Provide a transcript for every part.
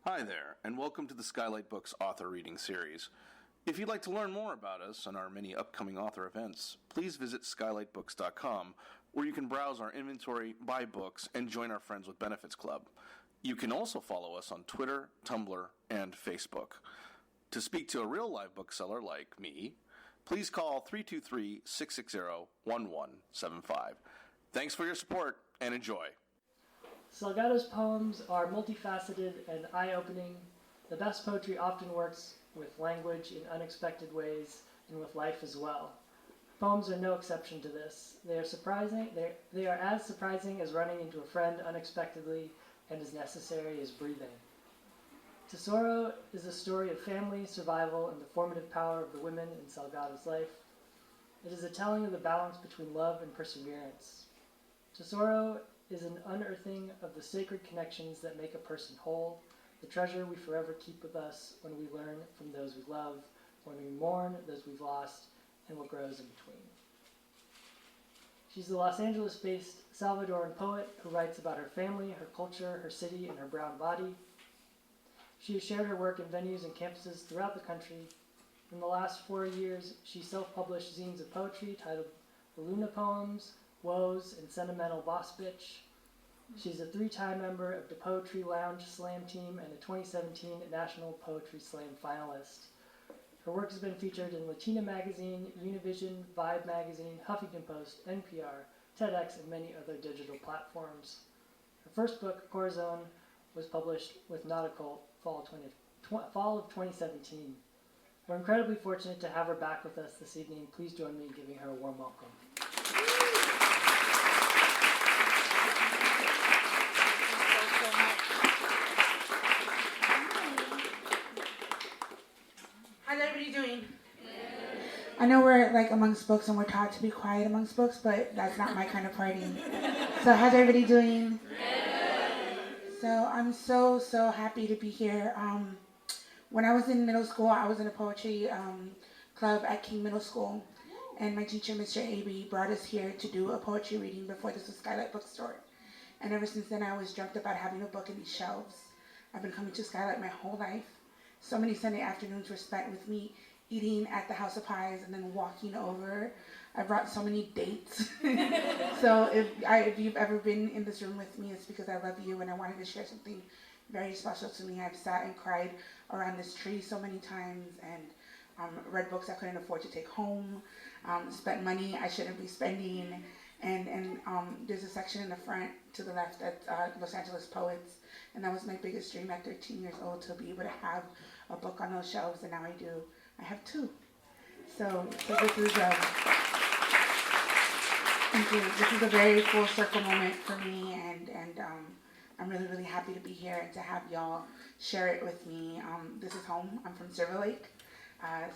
Hi there, and welcome to the Skylight Books author reading series. If you'd like to learn more about us and our many upcoming author events, please visit skylightbooks.com, where you can browse our inventory, buy books, and join our Friends with Benefits Club. You can also follow us on Twitter, Tumblr, and Facebook. To speak to a real live bookseller like me, please call 323-660-1175. Thanks for your support, and enjoy. Salgado's poems are multifaceted and eye-opening. The best poetry often works with language in unexpected ways and with life as well. Poems are no exception to this. They are surprising. They are as surprising as running into a friend unexpectedly and as necessary as breathing. Tesoro is a story of family, survival, and the formative power of the women in Salgado's life. It is a telling of the balance between love and perseverance. Tesoro is an unearthing of the sacred connections that make a person whole, the treasure we forever keep with us when we learn from those we love, when we mourn those we've lost, and what grows in between. She's the Los Angeles-based Salvadoran poet who writes about her family, her culture, her city, and her brown body. She has shared her work in venues and campuses throughout the country. In the last 4 years, she self-published zines of poetry titled The Luna Poems, Woes, and Sentimental Boss Bitch. She's a 3-time member of the Poetry Lounge Slam team and a 2017 National Poetry Slam finalist. Her work has been featured in Latina Magazine, Univision, Vibe Magazine, Huffington Post, NPR, TEDx, and many other digital platforms. Her first book, Corazon, was published with Nautical fall of 2017. We're incredibly fortunate to have her back with us this evening. Please join me in giving her a warm welcome. How's everybody doing? I know we're like amongst books and we're taught to be quiet amongst books, but that's not my kind of party. So how's everybody doing? So I'm so happy to be here. When I was in middle school, I was in a poetry club at King Middle School, and my teacher, Mr. Aby, brought us here to do a poetry reading before this was Skylight Bookstore. And ever since then, I was dreamt about having a book in these shelves. I've been coming to Skylight my whole life. So many Sunday afternoons were spent with me eating at the House of Pies and then walking over. I brought so many dates. So if you've ever been in this room with me, it's because I love you and I wanted to share something very special to me. I've sat and cried around this tree so many times and read books I couldn't afford to take home, spent money I shouldn't be spending, and there's a section in the front to the left that's Los Angeles Poets, and that was my biggest dream at 13 years old, to be able to have a book on those shelves, and now I do. I have 2. So this is thank you. This is a very full circle moment for me, and I'm really happy to be here and to have y'all share it with me. This is home. I'm from Silver Lake,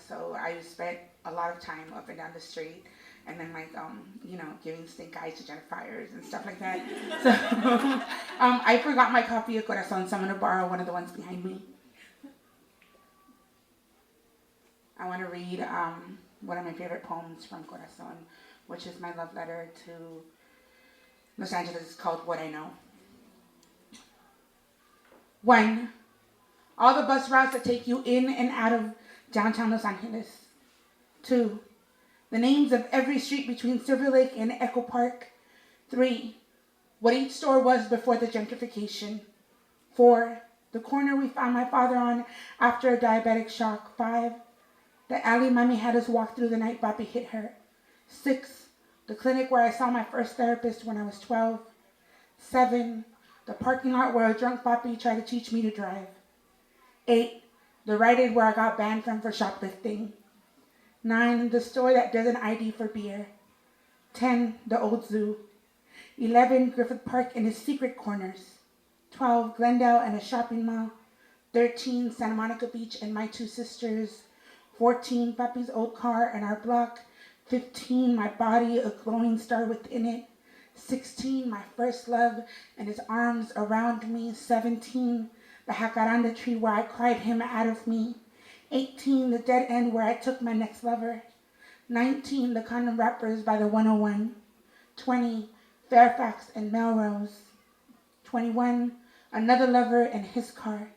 so I spent a lot of time up and down the street, and then giving stink eyes to gentrifiers and stuff like that. So I forgot my copy of Corazon, so I'm going to borrow one of the ones behind me. I want to read one of my favorite poems from Corazon, which is my love letter to Los Angeles. It's called What I Know. 1. All the bus routes that take you in and out of downtown Los Angeles. 2. The names of every street between Silver Lake and Echo Park. 3. What each store was before the gentrification. 4. The corner we found my father on after a diabetic shock. 5. The alley Mommy had us walk through the night Bobby hit her. 6. The clinic where I saw my first therapist when I was 12. 7. The parking lot where a drunk Bobby tried to teach me to drive. 8. The Rite Aid where I got banned from for shoplifting. 9. The store that doesn't ID for beer. 10. The old zoo. 11. Griffith Park and its secret corners. 12. Glendale and a shopping mall. 13. Santa Monica Beach and my 2 sisters. 14. Papi's old car and our block. 15. My body, a glowing star within it. 16. My first love and his arms around me. 17. The jacaranda tree where I cried him out of me. 18. The dead end where I took my next lover. 19. The condom wrappers by the 101. 20. Fairfax and Melrose. 21. Another lover and his car.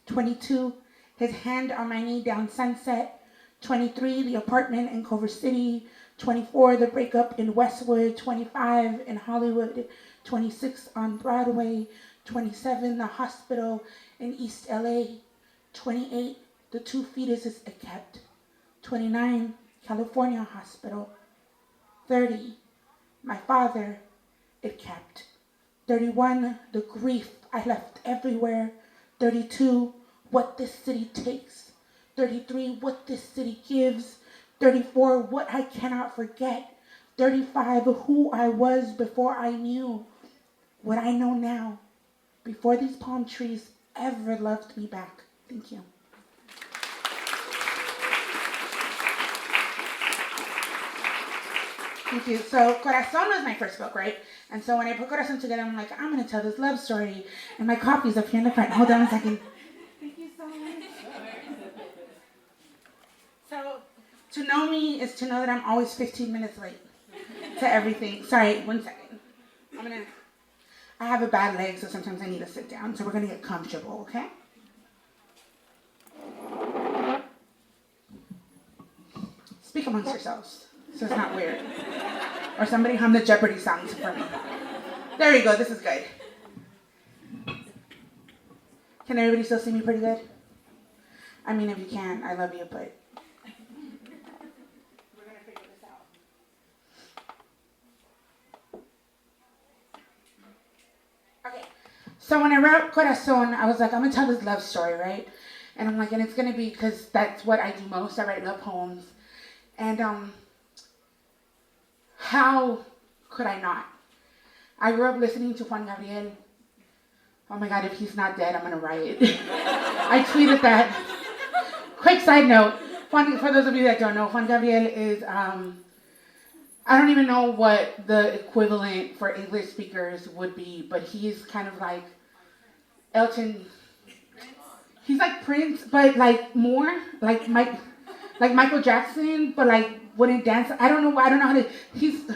22, his hand on my knee down Sunset. 23, the apartment in Culver City. 24, the breakup in Westwood. 25, in Hollywood. 26, on Broadway. 27, the hospital in East LA. 28, the 2 fetuses it kept. 29, California hospital. 30, my father it kept. 31, the grief I left everywhere. 32, what this city takes. 33, what this city gives. 34, what I cannot forget. 35, who I was before I knew what I know now, before these palm trees ever loved me back. Thank you. Thank you. So Corazon was my first book, right? And so when I put Corazon together, I'm like, I'm going to tell this love story. And my copy's up here in the front. Hold on a second. Thank you so much. So to know me is to know that I'm always 15 minutes late to everything. Sorry, 1 second. I have a bad leg, so sometimes I need to sit down. So we're going to get comfortable, okay? Speak amongst yourselves, so it's not weird. Or somebody hum the Jeopardy songs for me. There we go, this is good. Can everybody still see me pretty good? I mean, if you can, I love you, but we're going to figure this out. Okay, so when I wrote Corazon, I was like, I'm going to tell this love story, right? And I'm like, and it's going to be, because that's what I do most. I write love poems. And how could I not? I grew up listening to Juan Gabriel. Oh my God, if he's not dead, I'm going to riot. I tweeted that. Quick side note, for those of you that don't know, Juan Gabriel is, I don't even know what the equivalent for English speakers would be, but he's kind of like Elton. He's like Prince, but like more, like Michael Jackson, but like wouldn't dance. I don't know how to. He's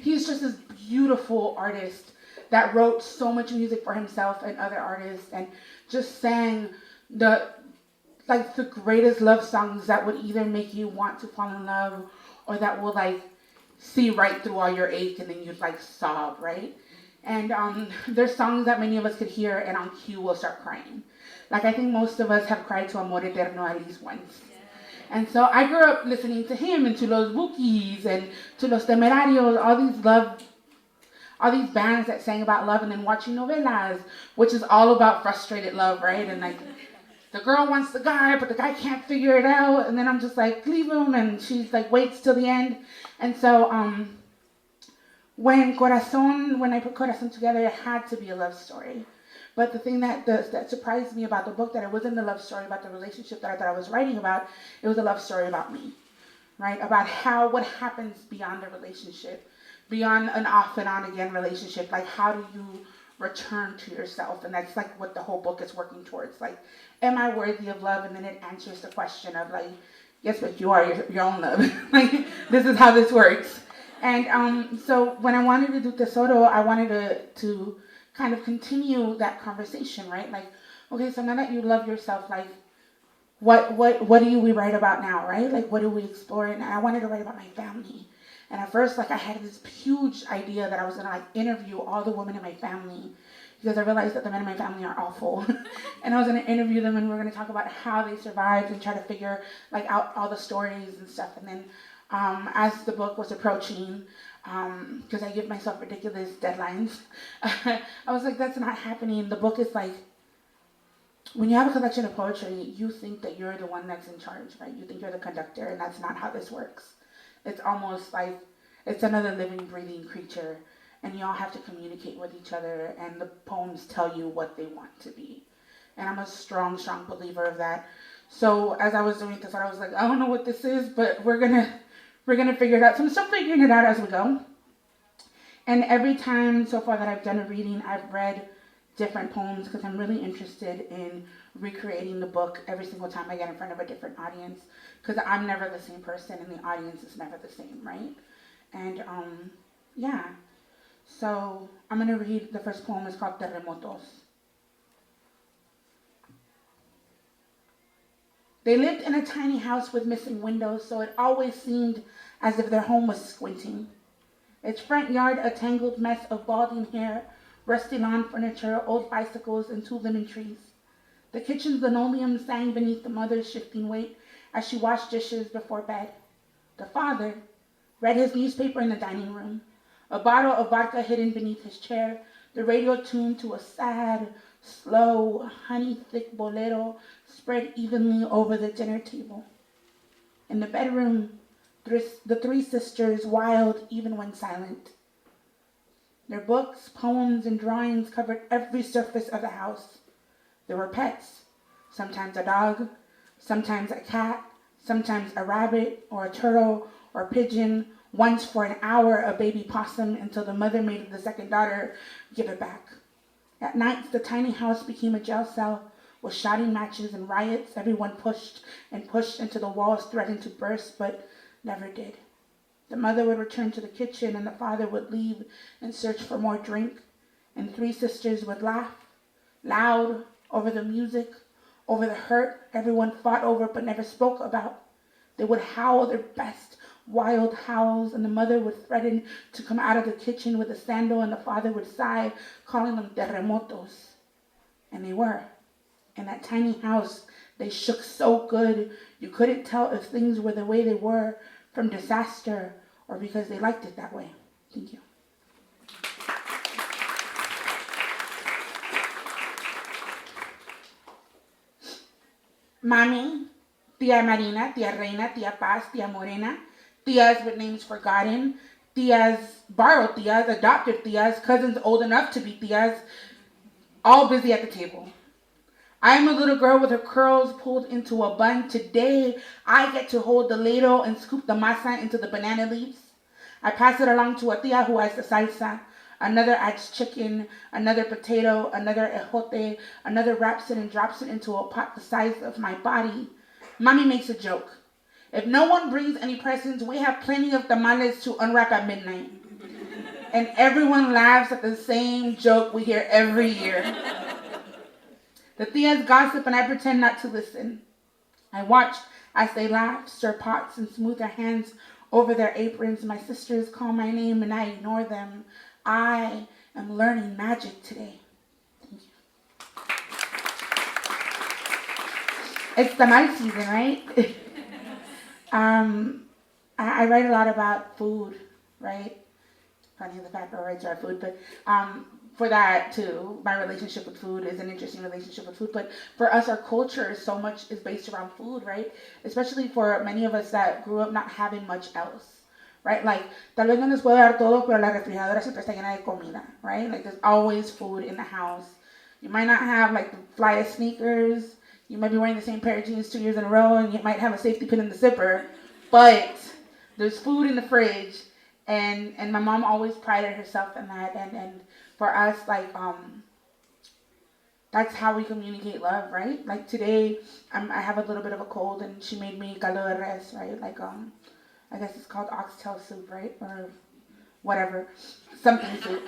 just this beautiful artist that wrote so much music for himself and other artists, and just sang the greatest love songs that would either make you want to fall in love, or that will like see right through all your ache, and then you'd like sob, right? And there's songs that many of us could hear, and on cue we'll start crying. Like I think most of us have cried to Amor Eterno at least once. And so I grew up listening to him and to Los Bukis and to Los Temerarios, all these bands that sang about love, and then watching novelas, which is all about frustrated love, right? And like the girl wants the guy, but the guy can't figure it out, and then I'm just like, leave him, and she's like waits till the end. And so when I put Corazon together, it had to be a love story. But the thing that surprised me about the book, that it wasn't a love story about the relationship that I thought I was writing about, it was a love story about me, right? About what happens beyond a relationship, beyond an off and on again relationship. Like, how do you return to yourself? And that's like what the whole book is working towards. Like, am I worthy of love? And then it answers the question of like, yes, but you are your own love. Like, this is how this works. And so when I wanted to do Tesoro, I wanted to kind of continue that conversation, right? Like, okay, so now that you love yourself, like, what do we write about now, right? Like, what do we explore? And I wanted to write about my family. And at first, like, I had this huge idea that I was gonna like interview all the women in my family, because I realized that the men in my family are awful. And I was gonna interview them, and we were gonna talk about how they survived and try to figure like out all the stories and stuff. And then as the book was approaching, because I give myself ridiculous deadlines, I was like, that's not happening. The book is like, when you have a collection of poetry, you think that you're the one that's in charge, right? You think you're the conductor, and that's not how this works. It's almost like it's another living, breathing creature, and you all have to communicate with each other, and the poems tell you what they want to be. And I'm a strong, strong believer of that. So as I was doing this, I was like, I don't know what this is, but we're gonna figure it out. So I'm still figuring it out as we go. And every time so far that I've done a reading, I've read different poems, because I'm really interested in recreating the book every single time I get in front of a different audience, because I'm never the same person and the audience is never the same, right? And yeah, so I'm going to read the first poem. It's called Terremotos. They lived in a tiny house with missing windows, so it always seemed as if their home was squinting. Its front yard a tangled mess of balding hair, rusty lawn furniture, old bicycles, and 2 lemon trees. The kitchen's linoleum sang beneath the mother's shifting weight as she washed dishes before bed. The father read his newspaper in the dining room, a bottle of vodka hidden beneath his chair, the radio tuned to a sad, slow, honey-thick bolero spread evenly over the dinner table. In the bedroom, the 3 sisters wild even when silent. Their books, poems, and drawings covered every surface of the house. There were pets, sometimes a dog, sometimes a cat, sometimes a rabbit or a turtle or a pigeon, once for an hour a baby possum until the mother made the second daughter give it back. At nights, the tiny house became a jail cell with shouting matches and riots. Everyone pushed and pushed until the walls threatened to burst, but never did. The mother would return to the kitchen and the father would leave and search for more drink, and 3 sisters would laugh, loud, over the music, over the hurt everyone fought over but never spoke about. They would howl their best wild howls, and the mother would threaten to come out of the kitchen with a sandal, and the father would sigh, calling them terremotos. And they were. In that tiny house, they shook so good, you couldn't tell if things were the way they were from disaster or because they liked it that way. Thank you. Mami, Tia Marina, Tia Reina, Tia Paz, Tia Morena, tias with names forgotten, tias, borrowed tias, adopted tias, cousins old enough to be tias, all busy at the table. I am a little girl with her curls pulled into a bun. Today, I get to hold the ladle and scoop the masa into the banana leaves. I pass it along to a tia who adds the salsa. Another adds chicken, another potato, another ejote, another wraps it and drops it into a pot the size of my body. Mommy makes a joke. If no one brings any presents, we have plenty of tamales to unwrap at midnight. And everyone laughs at the same joke we hear every year. The tias gossip and I pretend not to listen. I watch as they laugh, stir pots, and smooth their hands over their aprons. My sisters call my name and I ignore them. I am learning magic today. Thank you. It's tamal season, right? I write a lot about food, right? Funny the fact that I write about food, but for that too, my relationship with food is an interesting relationship with food. But for us, our culture so much is based around food, right? Especially for many of us that grew up not having much else, right? Like, tal vez no les puedo dar todo, pero la refrigeradora siempre está llena de comida, right? Like, there's always food in the house. You might not have like the flyest sneakers. You might be wearing the same pair of jeans 2 years in a row, and you might have a safety pin in the zipper, but there's food in the fridge, and my mom always prided herself in that, and for us, like, that's how we communicate love, right? Like today, I have a little bit of a cold, and she made me caldo de res, right? Like, I guess it's called oxtail soup, right? Or whatever, something soup.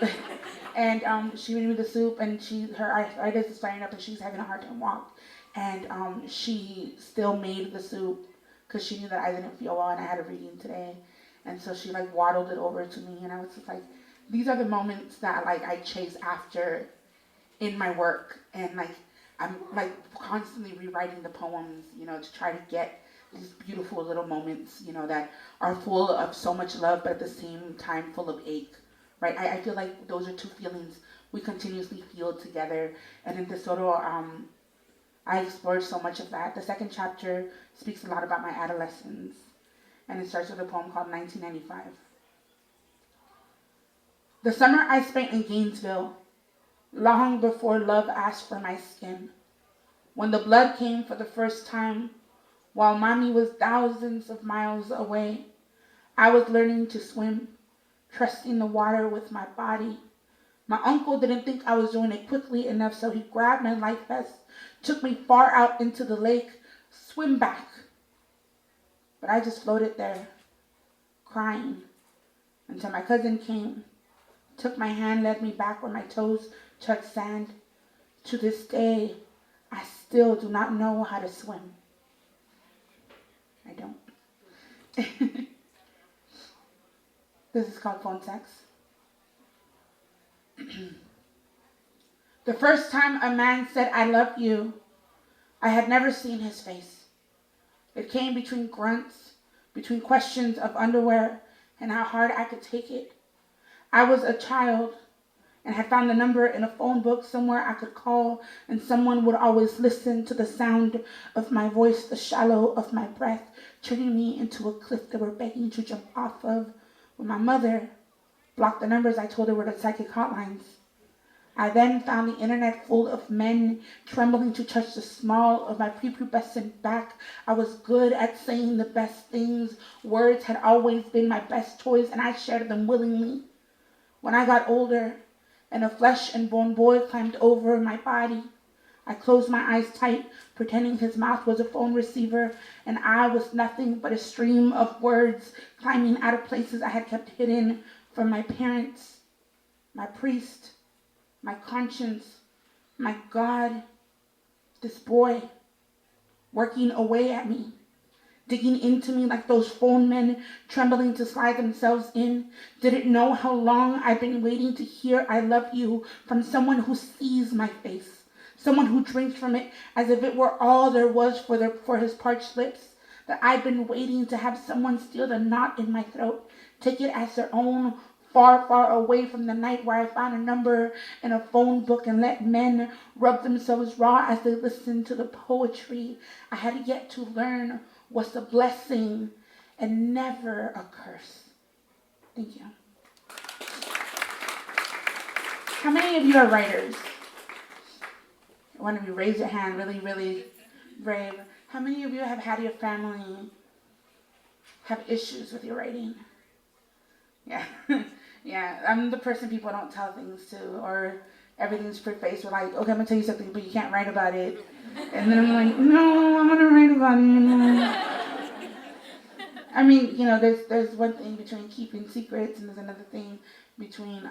And she made me the soup, and her arthritis is flaring up, and she's having a hard time walk. And she still made the soup because she knew that I didn't feel well and I had a reading today. And so she like waddled it over to me, and I was just like, these are the moments that like I chase after in my work, and like I'm like constantly rewriting the poems, you know, to try to get these beautiful little moments, you know, that are full of so much love, but at the same time full of ache, right? I feel like those are 2 feelings we continuously feel together. And in Tesoro, I explored so much of that. The 2nd chapter speaks a lot about my adolescence, and it starts with a poem called 1995. The summer I spent in Gainesville, long before love asked for my skin, when the blood came for the first time, while mommy was thousands of miles away, I was learning to swim, trusting the water with my body. My uncle didn't think I was doing it quickly enough, so he grabbed my life vest, took me far out into the lake, swim back. But I just floated there, crying, until my cousin came, took my hand, led me back where my toes touched sand. To this day, I still do not know how to swim. This is called phone sex. The first time a man said, "I love you," I had never seen his face. It came between grunts, between questions of underwear and how hard I could take it. I was a child and had found a number in a phone book somewhere I could call, and someone would always listen to the sound of my voice, the shallow of my breath, turning me into a cliff they were begging to jump off of. When my mother blocked the numbers I told her were the psychic hotlines. I then found the internet full of men trembling to touch the small of my prepubescent back. I was good at saying the best things. Words had always been my best toys, and I shared them willingly. When I got older, and a flesh and bone boy climbed over my body, I closed my eyes tight, pretending his mouth was a phone receiver, and I was nothing but a stream of words climbing out of places I had kept hidden from my parents, my priest, my conscience, my God. This boy working away at me, digging into me like those phone men trembling to slide themselves in, didn't know how long I've been waiting to hear "I love you" from someone who sees my face, someone who drinks from it as if it were all there was for his parched lips, that I've been waiting to have someone steal the knot in my throat, take it as their own, far, far away from the night where I found a number in a phone book and let men rub themselves raw as they listened to the poetry I had yet to learn was a blessing and never a curse. Thank you. How many of you are writers? I want to raise your hand, really, really brave. How many of you have had your family have issues with your writing? Yeah. Yeah, I'm the person people don't tell things to, or everything's prefaced with like, okay, I'm going to tell you something, but you can't write about it. And then I'm like, no, I'm going to write about it. I mean, you know, there's one thing between keeping secrets, and there's another thing between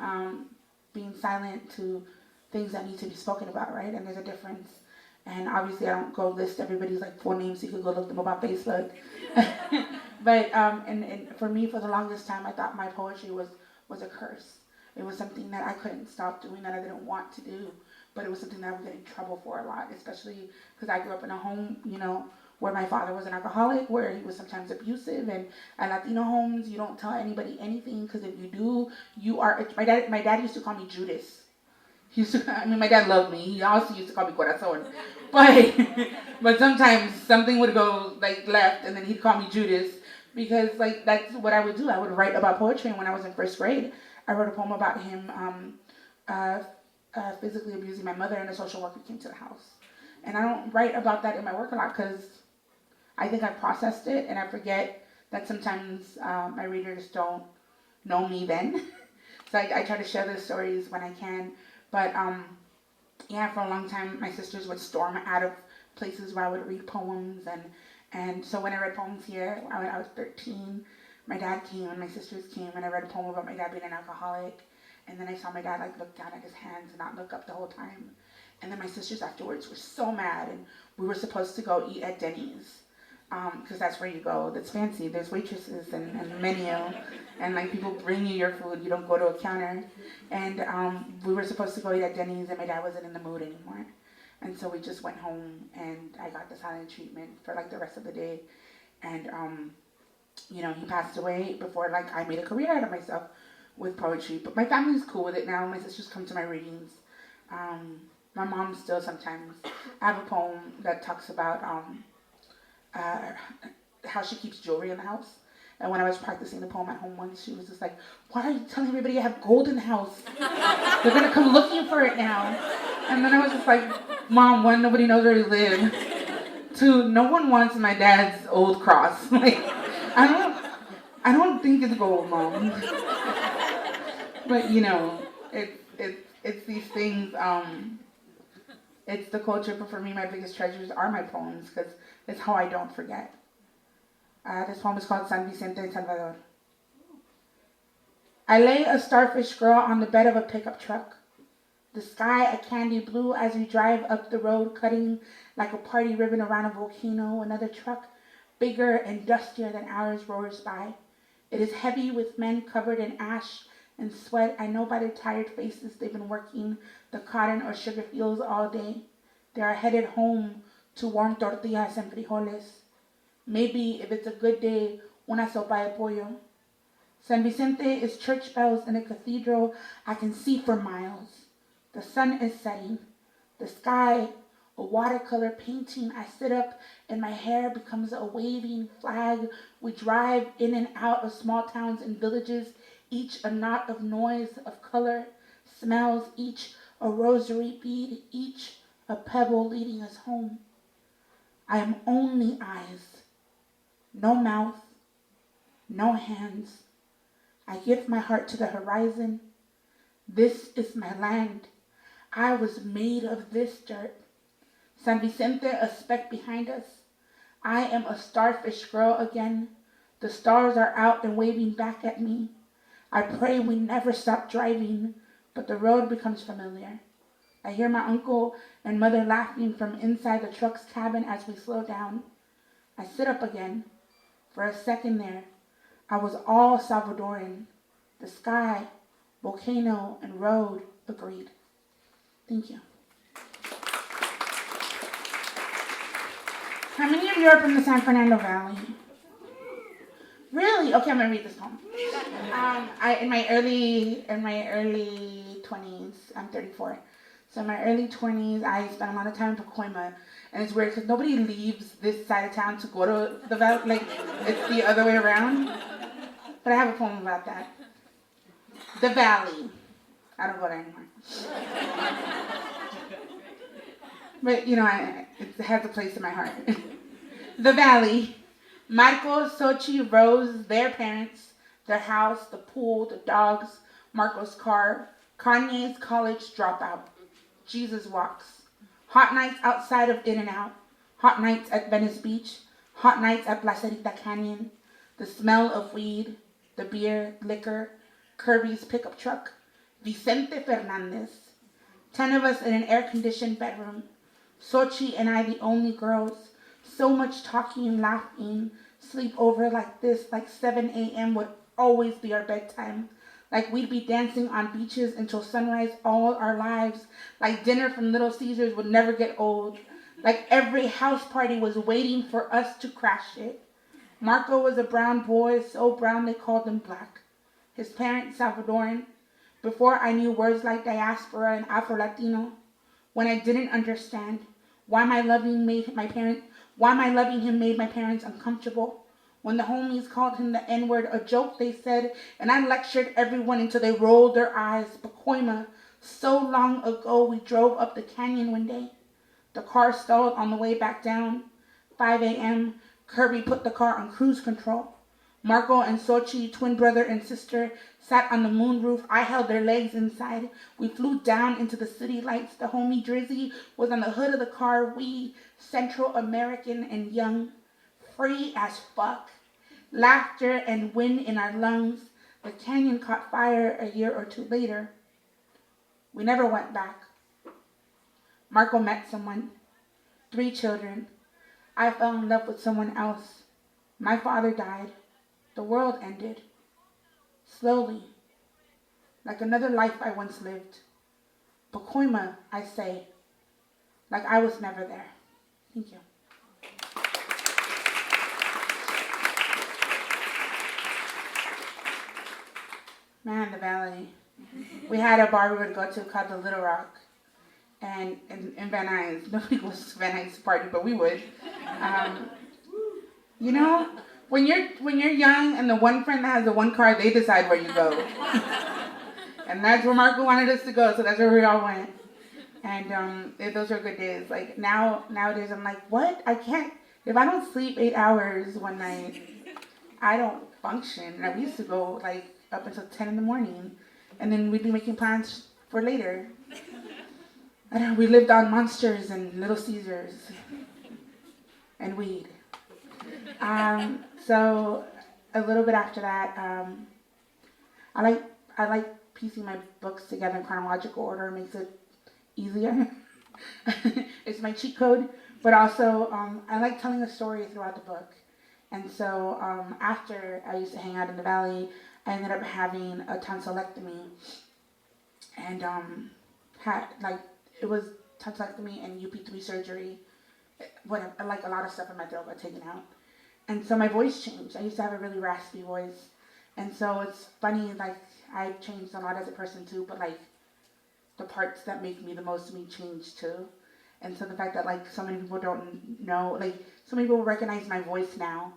being silent to things that need to be spoken about, right? And there's a difference. And obviously I don't go list everybody's like full names, so you can go look them up on Facebook. But and for me, for the longest time, I thought my poetry was a curse. It was something that I couldn't stop doing, that I didn't want to do, but it was something that I would get in trouble for a lot, especially because I grew up in a home, you know, where my father was an alcoholic, where he was sometimes abusive, and at Latino homes, you don't tell anybody anything, because if you do, you are. My dad used to call me Judas. My dad loved me. He also used to call me Corazon, but sometimes something would go like left, and then he'd call me Judas, because like that's what I would do. I would write about poetry, and when I was in first grade, I wrote a poem about him physically abusing my mother, and a social worker came to the house. And I don't write about that in my work a lot because I think I processed it, and I forget that sometimes my readers don't know me then. So I try to share those stories when I can. But yeah, for a long time, my sisters would storm out of places where I would read poems. And so when I read poems here, when I was 13, my dad came and my sisters came, and I read a poem about my dad being an alcoholic. And then I saw my dad like look down at his hands and not look up the whole time. And then my sisters afterwards were so mad, and we were supposed to go eat at Denny's. Because that's where you go. That's fancy. There's waitresses and menu, and like people bring you your food. You don't go to a counter. And we were supposed to go eat at Denny's, and my dad wasn't in the mood anymore. And so we just went home, and I got the silent treatment for like the rest of the day. And you know, he passed away before like I made a career out of myself with poetry. But my family's cool with it now. My sisters come to my readings. My mom still sometimes. I have a poem that talks about how she keeps jewelry in the house. And when I was practicing the poem at home once, she was just like, "Why are you telling everybody you have gold in the house? They're going to come looking for it now." And then I was just like, "Mom, one, nobody knows where you live. Two, no one wants my dad's old cross. Like, I don't think it's gold, Mom." But you know, it's these things. It's the culture, but for me, my biggest treasures are my poems, because it's how I don't forget. This poem is called San Vicente en Salvador. I lay a starfish girl on the bed of a pickup truck. The sky a candy blue as we drive up the road, cutting like a party ribbon around a volcano. Another truck bigger and dustier than ours, roars by. It is heavy with men covered in ash and sweat. I know by their tired faces they've been working the cotton or sugar fields all day. They are headed home to warm tortillas and frijoles. Maybe, if it's a good day, una sopa de pollo. San Vicente is church bells in a cathedral I can see for miles. The sun is setting. The sky, a watercolor painting. I sit up and my hair becomes a waving flag. We drive in and out of small towns and villages, each a knot of noise, of color, smells, each a rosary bead, each a pebble leading us home. I am only eyes, no mouth, no hands. I give my heart to the horizon. This is my land. I was made of this dirt. San Vicente, a speck behind us. I am a starfish girl again. The stars are out and waving back at me. I pray we never stop driving, but the road becomes familiar. I hear my uncle and mother laughing from inside the truck's cabin as we slow down. I sit up again. For a second there, I was all Salvadoran. The sky, volcano, and road agreed. Thank you. How many of you are from the San Fernando Valley? Really? Okay, I'm gonna read this poem. In my early 20s, I'm 34. So in my early 20s, I spent a lot of time in Pacoima. And it's weird because nobody leaves this side of town to go to the valley. Like, it's the other way around. But I have a poem about that. The Valley. I don't go there anymore. But, you know, it has a place in my heart. The Valley. Marco, Sochi, Rose, their parents, their house, the pool, the dogs, Marco's car, Kanye's college dropout. Jesus walks. Hot nights outside of In-N-Out. Hot nights at Venice Beach. Hot nights at Placerita Canyon. The smell of weed, the beer, liquor, Kirby's pickup truck. Vicente Fernandez. 10 of us in an air-conditioned bedroom. Sochi and I the only girls. So much talking, laughing. Sleep over like this, like 7 a.m. would always be our bedtime. Like we'd be dancing on beaches until sunrise all our lives. Like dinner from Little Caesars would never get old. Like every house party was waiting for us to crash it. Marco was a brown boy, so brown they called him black. His parents Salvadoran. Before I knew words like diaspora and Afro-Latino. When I didn't understand why my loving him made my parents uncomfortable. When the homies called him the N-word, a joke they said, and I lectured everyone until they rolled their eyes. Pacoima, so long ago we drove up the canyon one day. The car stalled on the way back down. 5 a.m., Kirby put the car on cruise control. Marco and Sochi, twin brother and sister, sat on the moon roof. I held their legs inside. We flew down into the city lights. The homie Drizzy was on the hood of the car. We, Central American and young, free as fuck. Laughter and wind in our lungs. The canyon caught fire a year or two later. We never went back. Marco met someone. 3 children. I fell in love with someone else. My father died. The world ended. Slowly. Like another life I once lived. Pacoima, I say. Like I was never there. Thank you. Man, the Valley. We had a bar we would go to called the Little Rock. And in Van Nuys. Nobody goes to Van Nuys party, but we would. You know, when you're young and the one friend that has the one car, they decide where you go. And that's where Marco wanted us to go, so that's where we all went. And those were good days. Like nowadays, I'm like, what? I can't. If I don't sleep 8 hours one night, I don't function. And we used to go like up until 10 in the morning, and then we'd be making plans for later. I don't know, we lived on Monsters and Little Caesars and weed. So a little bit after that, I like piecing my books together in chronological order. It makes it easier. It's my cheat code, but also I like telling a story throughout the book. And so after I used to hang out in the valley, I ended up having a tonsillectomy, and had like it was tonsillectomy and UP3 surgery. Whatever, like a lot of stuff in my throat got taken out, and so my voice changed. I used to have a really raspy voice, and so it's funny. Like I've changed a lot as a person too, but like the parts that make me the most me changed too. And so the fact that like so many people don't know, like so many people recognize my voice now,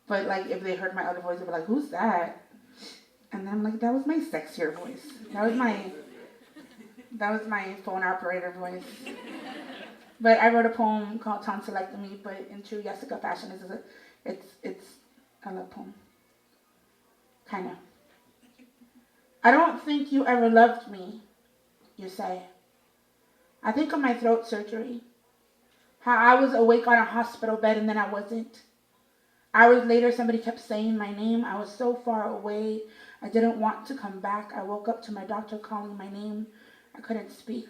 but like if they heard my other voice, they'd be like, "Who's that?" And then I'm like, "That was my sexier voice. That was my phone operator voice." But I wrote a poem called Tonsillectomy, but in true Yesika fashion, it's a love poem, kind of. I don't think you ever loved me, you say. I think of my throat surgery, how I was awake on a hospital bed and then I wasn't. Hours later, somebody kept saying my name. I was so far away, I didn't want to come back. I woke up to my doctor calling my name. I couldn't speak.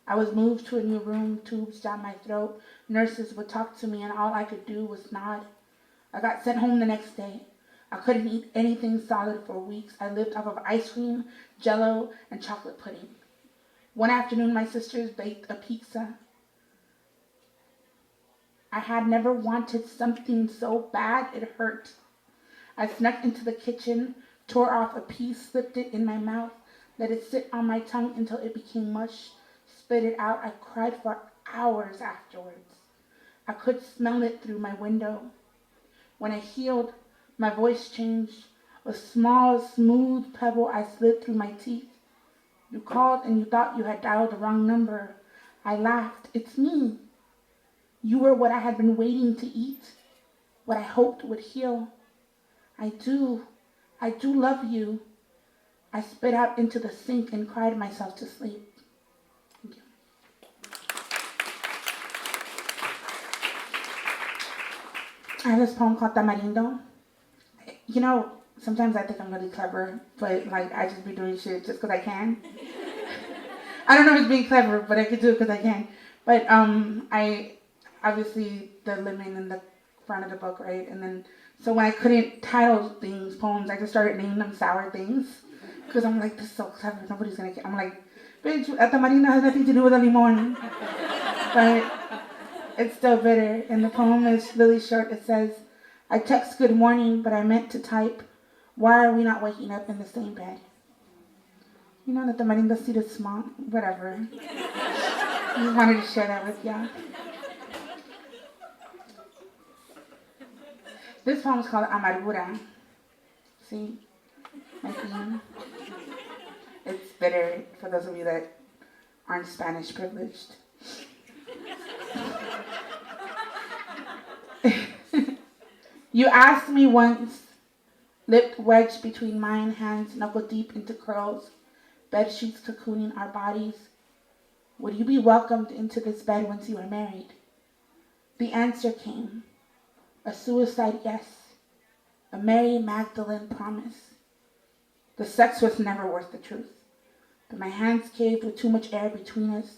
I was moved to a new room, tubes down my throat. Nurses would talk to me and all I could do was nod. I got sent home the next day. I couldn't eat anything solid for weeks. I lived off of ice cream, Jell-O, and chocolate pudding. One afternoon, my sisters baked a pizza. I had never wanted something so bad it hurt. I snuck into the kitchen, tore off a piece, slipped it in my mouth, let it sit on my tongue until it became mush, spit it out. I cried for hours afterwards. I could smell it through my window. When I healed, my voice changed. A small, smooth pebble I slid through my teeth. You called and you thought you had dialed the wrong number. I laughed. It's me. You were what I had been waiting to eat, what I hoped would heal. I do love you. I spit out into the sink and cried myself to sleep. Thank you. I have this poem called Tamarindo. You know, sometimes I think I'm really clever, but like I just be doing shit just because I can. I don't know if it's being clever, but I could do it because I can. But I obviously the lemon in the front of the book, right? And then so when I couldn't title things poems, I just started naming them sour things because I'm like, this is so clever. Nobody's gonna get. I'm like, bitch, a tamarindo has nothing to do with a limon, but it's still bitter. And the poem is really short. It says, I text good morning, but I meant to type, why are we not waking up in the same bed? You know that the tamarindo seed is small, whatever. I just wanted to share that with y'all. This poem is called Amargura. See, my theme. It's bitter for those of you that aren't Spanish privileged. You asked me once, lipped wedged between mine, hands knuckle deep into curls, bed sheets cocooning our bodies. Would you be welcomed into this bed once you are married? The answer came. A suicide yes. A Mary Magdalene promise. The sex was never worth the truth, but my hands caved with too much air between us.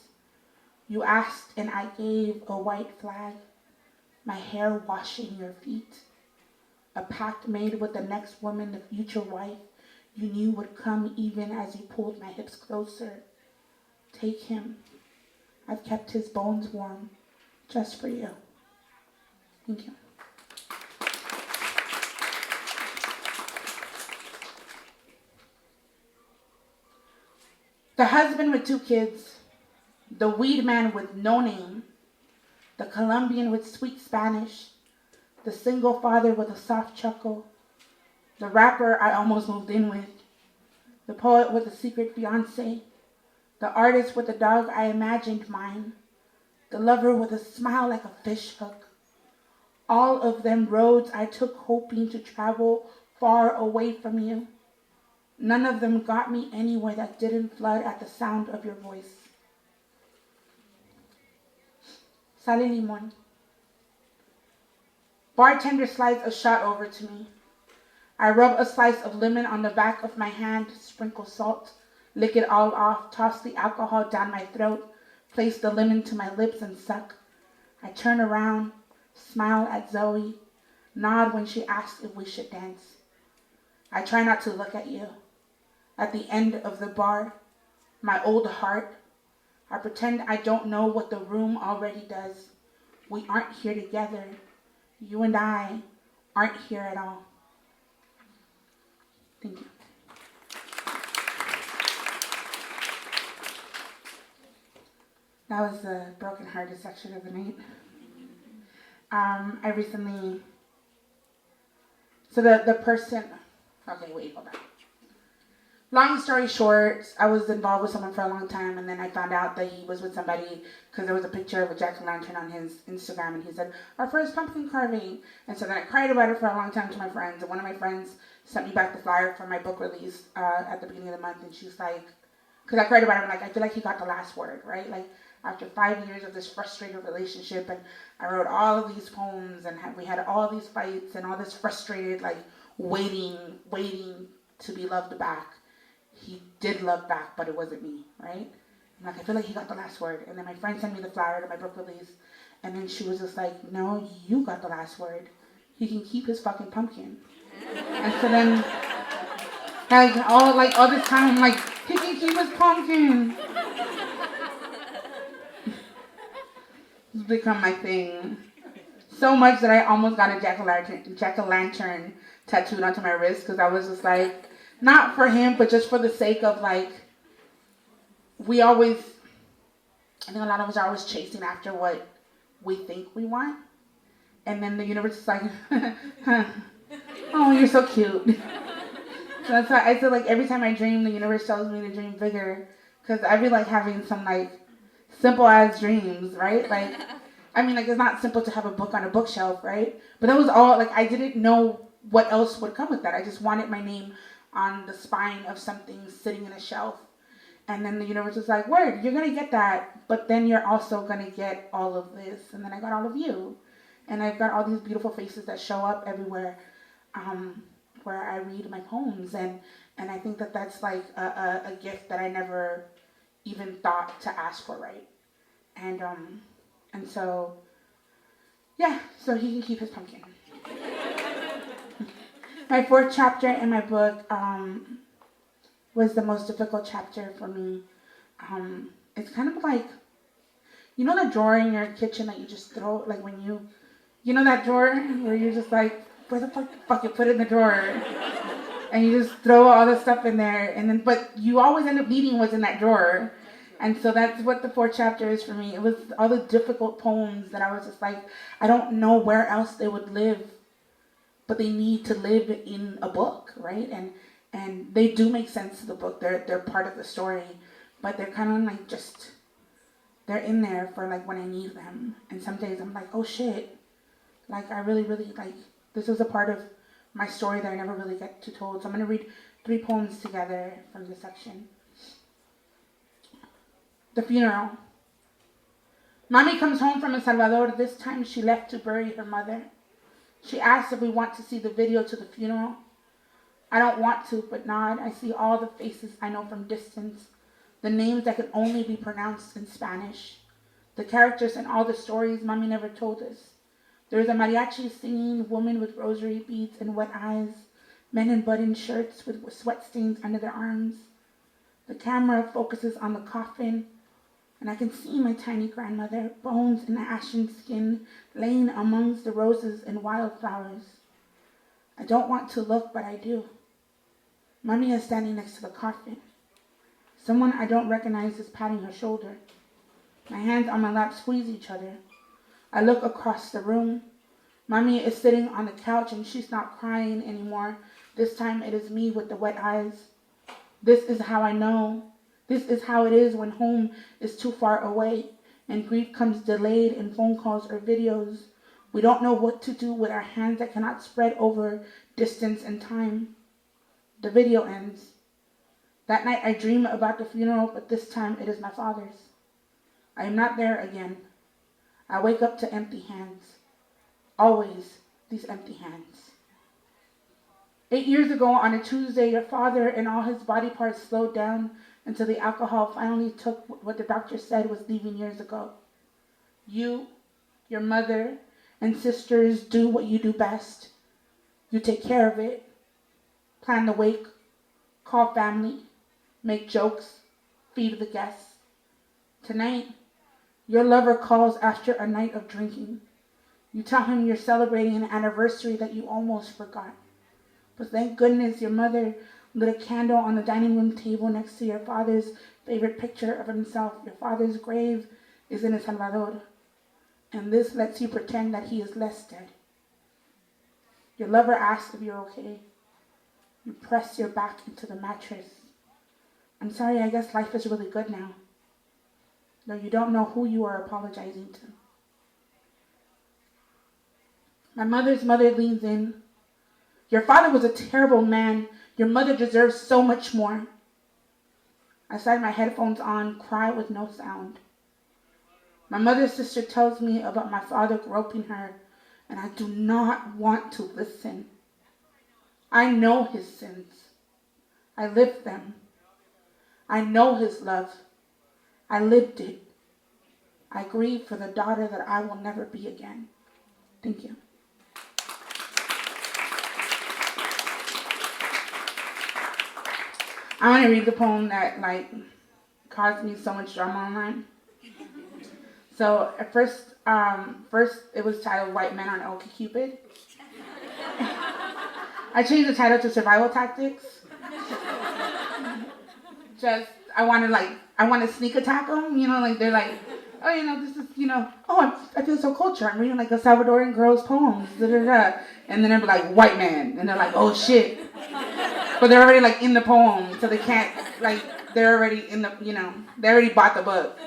You asked and I gave a white flag, my hair washing your feet. A pact made with the next woman, the future wife you knew would come even as you pulled my hips closer. Take him. I've kept his bones warm just for you. Thank you. The husband with 2 kids, the weed man with no name, the Colombian with sweet Spanish, the single father with a soft chuckle, the rapper I almost moved in with, the poet with a secret fiancé, the artist with a dog I imagined mine, the lover with a smile like a fish hook. All of them roads I took hoping to travel far away from you. None of them got me anywhere that didn't flood at the sound of your voice. Sal y limón. Bartender slides a shot over to me. I rub a slice of lemon on the back of my hand, sprinkle salt, lick it all off, toss the alcohol down my throat, place the lemon to my lips and suck. I turn around, smile at Zoe. nod when she asks if we should dance. I try not to look at you. At the end of the bar, my old heart, I pretend I don't know what the room already does. We aren't here together. You and I aren't here at all. Thank you. That was the broken-hearted section of the night. I recently, so the person, okay, wait, hold on. Long story short, I was involved with someone for a long time, and then I found out that he was with somebody because there was a picture of a jack-o'-lantern on his Instagram, and he said, our first pumpkin carving. And so then I cried about it for a long time to my friends, and one of my friends sent me back the flyer for my book release at the beginning of the month, and she's like, because I cried about it, I'm like, I feel like he got the last word, right? Like, after 5 years of this frustrated relationship, and I wrote all of these poems, and we had all these fights, and all this frustrated, like, waiting to be loved back. He did love back, but it wasn't me, right? I'm like, I feel like he got the last word. And then my friend sent me the flyer to my book release, and then she was just like, no, you got the last word. He can keep his fucking pumpkin. And so then, all this time, I'm like, he can keep his pumpkin. It's become my thing. So much that I almost got a jack-o'-lantern tattooed onto my wrist, because I was just like, not for him, but just for the sake of, like, I think a lot of us are always chasing after what we think we want. And then the universe is like, oh, you're so cute. So that's why I feel like every time I dream, the universe tells me to dream bigger. Because I be like having some, like, simple ass dreams, right? Like, I mean, like, it's not simple to have a book on a bookshelf, right? But that was all, like, I didn't know what else would come with that. I just wanted my name on the spine of something sitting in a shelf. And then the universe was like, word, you're going to get that, but then you're also going to get all of this. And then I got all of you. And I've got all these beautiful faces that show up everywhere where I read my poems. And I think that that's like a gift that I never even thought to ask for, right? And so, yeah, so he can keep his pumpkin. My fourth chapter in my book was the most difficult chapter for me. It's kind of like, you know that drawer in your kitchen that you just throw, like when you know that drawer where you're just like, where the fuck you put it in the drawer? And you just throw all the stuff in there, and then, but you always end up needing what's in that drawer. And so that's what the fourth chapter is for me. It was all the difficult poems that I was just like, I don't know where else they would live, but they need to live in a book, right? And they do make sense to the book. They're part of the story, but they're kind of like just, they're in there for like when I need them. And some days I'm like, oh shit, like I really, like, this is a part of my story that I never really get to told. So I'm going to read 3 poems together from this section. The funeral. Mommy comes home from El Salvador. This time she left to bury her mother. She asks if we want to see the video to the funeral. I don't want to, but nod. I see all the faces I know from distance, the names that could only be pronounced in Spanish, the characters and all the stories Mommy never told us. There is a mariachi singing, woman with rosary beads and wet eyes, men in button shirts with sweat stains under their arms. The camera focuses on the coffin, and I can see my tiny grandmother, bones and ashen skin, laying amongst the roses and wildflowers. I don't want to look, but I do. Mommy is standing next to the coffin. Someone I don't recognize is patting her shoulder. My hands on my lap squeeze each other. I look across the room. Mommy is sitting on the couch and she's not crying anymore. This time it is me with the wet eyes. This is how I know. This is how it is when home is too far away and grief comes delayed in phone calls or videos. We don't know what to do with our hands that cannot spread over distance and time. The video ends. That night I dream about the funeral, but this time it is my father's. I am not there again. I wake up to empty hands. Always these empty hands. 8 years ago on a Tuesday, your father and all his body parts slowed down until the alcohol finally took what the doctor said was leaving years ago. You, your mother, and sisters do what you do best. You take care of it, plan the wake, call family, make jokes, feed the guests. Tonight, your lover calls after a night of drinking. You tell him you're celebrating an anniversary that you almost forgot. But thank goodness your mother lit a candle on the dining room table next to your father's favorite picture of himself. Your father's grave is in El Salvador, and this lets you pretend that he is less dead. Your lover asks if you're okay. You press your back into the mattress. I'm sorry, I guess life is really good now. Though you don't know who you are apologizing to. My mother's mother leans in. Your father was a terrible man. Your mother deserves so much more. I slide my headphones on, cry with no sound. My mother's sister tells me about my father groping her, and I do not want to listen. I know his sins. I lived them. I know his love. I lived it. I grieve for the daughter that I will never be again. Thank you. I want to read the poem that caused me so much drama online. So at first it was titled "White Men on OkCupid." I changed the title to "Survival Tactics." I want to sneak attack them. They're like, oh, this is, I feel so cultured. I'm reading a Salvadoran girl's poems, da da da, and then they're like white man, and they're like, oh shit. But they're already in the poem, so they can't they're already in the they already bought the book.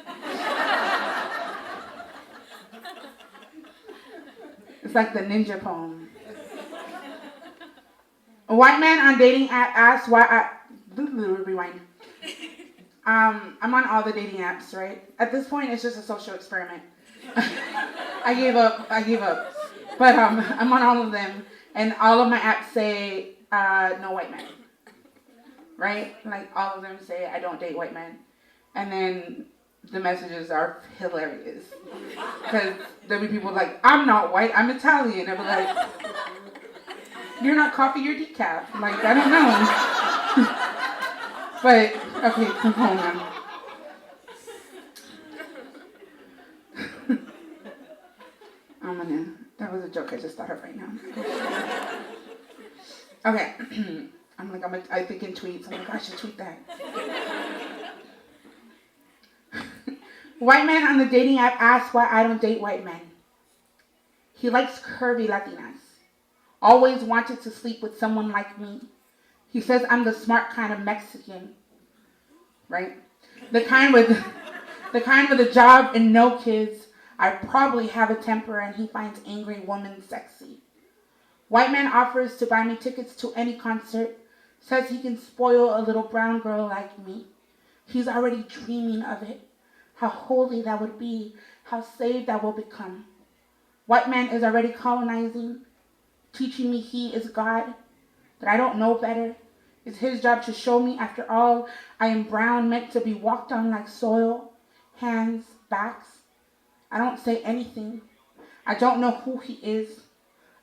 It's like the ninja poem. A white man on dating app asks why I rewind. I'm on all the dating apps, right? At this point, it's just a social experiment. I gave up. But I'm on all of them, and all of my apps say no white men. Right? All of them say I don't date white men. And then the messages are hilarious. Because there'll be people I'm not white, I'm Italian. I'll be like, you're not coffee, you're decaf. I don't know. But, okay, hold on. That was a joke I just thought of right now. Okay. I think in tweets. I'm I should tweet that. White man on the dating app asks why I don't date white men. He likes curvy Latinas. Always wanted to sleep with someone like me. He says I'm the smart kind of Mexican. Right? The kind with a job and no kids. I probably have a temper and he finds angry women sexy. White man offers to buy me tickets to any concert. Says he can spoil a little brown girl like me. He's already dreaming of it. How holy that would be. How saved I will become. White man is already colonizing. Teaching me he is God. That I don't know better. It's his job to show me after all I am brown, meant to be walked on like soil. Hands, backs. I don't say anything. I don't know who he is.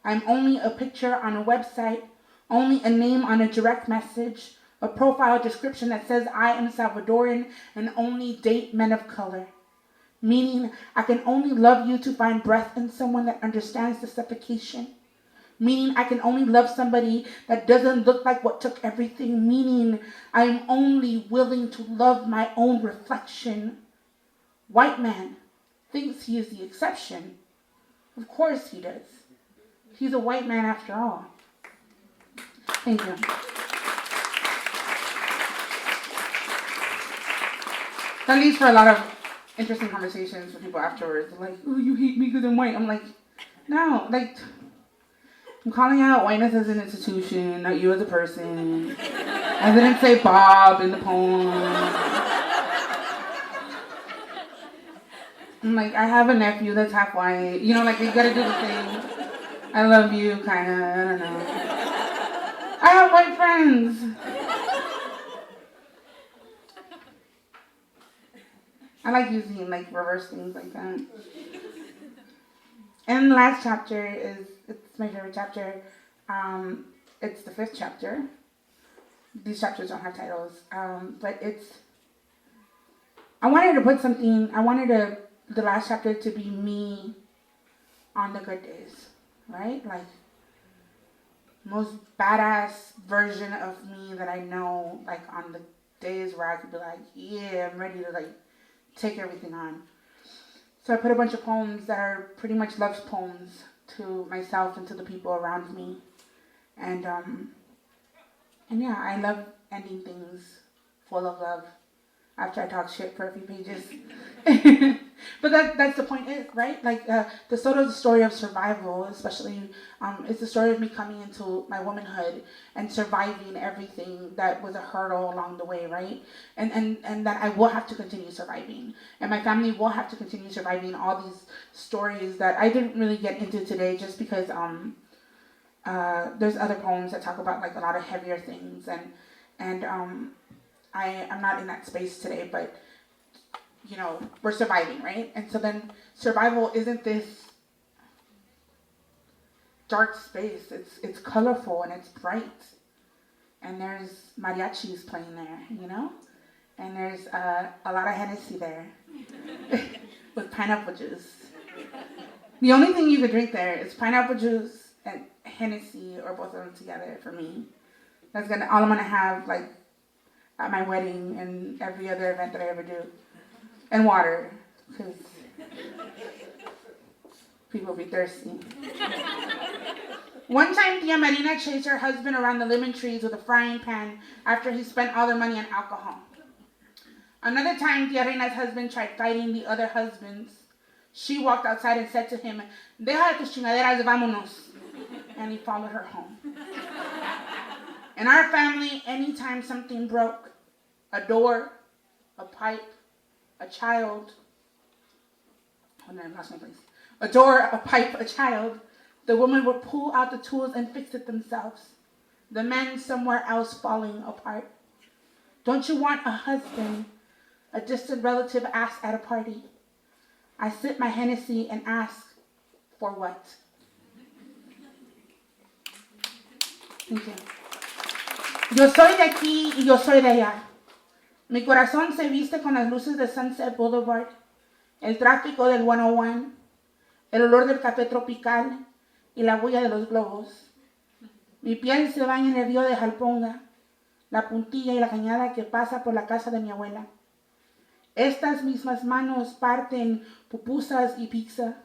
I'm only a picture on a website. Only a name on a direct message, a profile description that says I am Salvadoran and only date men of color. Meaning, I can only love you to find breath in someone that understands the suffocation. Meaning, I can only love somebody that doesn't look like what took everything. Meaning, I am only willing to love my own reflection. White man thinks he is the exception. Of course he does. He's a white man after all. Thank you. That leads for a lot of interesting conversations with people afterwards. They're like, oh, you hate me because I'm white. I'm like, no, I'm calling out whiteness as an institution, not you as a person. I didn't say Bob in the poem. I'm like, I have a nephew that's half white. You gotta do the thing. I love you, kinda, I don't know. I have white friends. I like using reverse things like that. And the last chapter it's my favorite chapter. It's the 5th chapter. These chapters don't have titles, but I wanted the last chapter to be me on the good days, right? Like, most badass version of me that I know, like, on the days where I could be like, yeah, I'm ready to, like, take everything on. So I put a bunch of poems that are pretty much love poems to myself and to the people around me. And yeah, I love ending things full of love after I talk shit for a few pages. But that's the point, right? Like, Tesoro is a story of survival, especially, it's the story of me coming into my womanhood and surviving everything that was a hurdle along the way, right? And that I will have to continue surviving. And my family will have to continue surviving all these stories that I didn't really get into today just because, there's other poems that talk about, like, a lot of heavier things. And I'm not in that space today, but, you know, we're surviving, right? And so then survival isn't this dark space. It's colorful and it's bright. And there's mariachis playing there, you know? And there's a lot of Hennessy there with pineapple juice. The only thing you could drink there is pineapple juice and Hennessy, or both of them together for me. That's all I'm gonna have, like, at my wedding and every other event that I ever do. And water, because people be thirsty. One time, Tia Marina chased her husband around the lemon trees with a frying pan after he spent all their money on alcohol. Another time, Tia Reina's husband tried fighting the other husbands. She walked outside and said to him, "Deja de tus chingaderas, vámonos." And he followed her home. In our family, anytime something broke, a door, a pipe, a child, oh no, I lost my place. A door, a pipe, a child, the woman would pull out the tools and fix it themselves. The men somewhere else falling apart. Don't you want a husband? A distant relative asked at a party. I sip my Hennessy and ask, for what? Thank you. Yo soy de aquí y yo soy de allá. Mi corazón se viste con las luces de Sunset Boulevard, el tráfico del 101, el olor del café tropical y la bulla de los globos. Mi piel se baña en el río de Jalponga, la puntilla y la cañada que pasa por la casa de mi abuela. Estas mismas manos parten pupusas y pizza.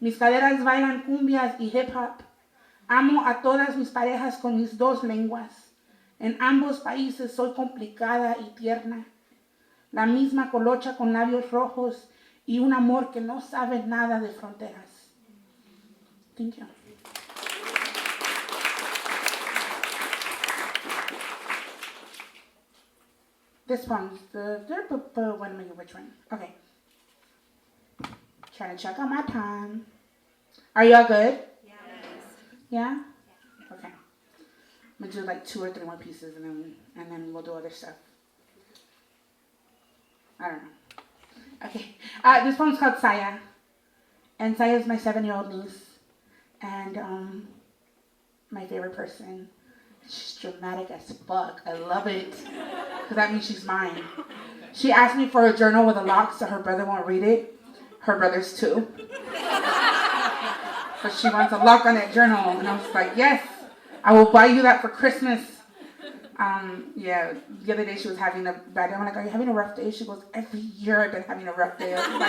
Mis caderas bailan cumbias y hip hop. Amo a todas mis parejas con mis 2 lenguas. En ambos países soy complicada y tierna. La misma colocha con labios rojos y un amor que no sabe nada de fronteras. Thank you. This one's wait a minute, which one? Okay. Trying to check on my time. Are y'all good? Yes. Yeah? Okay. I'm gonna do like 2 or 3 more pieces and then we'll do other stuff. I don't know. Okay. This poem's called Saya. And Saya is my 7-year-old niece. And my favorite person. She's dramatic as fuck. I love it. Because that means she's mine. She asked me for a journal with a lock so her brother won't read it. Her brother's too. But she wants a lock on that journal. And I was like, yes, I will buy you that for Christmas. Yeah, the other day she was having a bad day. I'm like, are you having a rough day? She goes, every year I've been having a rough day. I was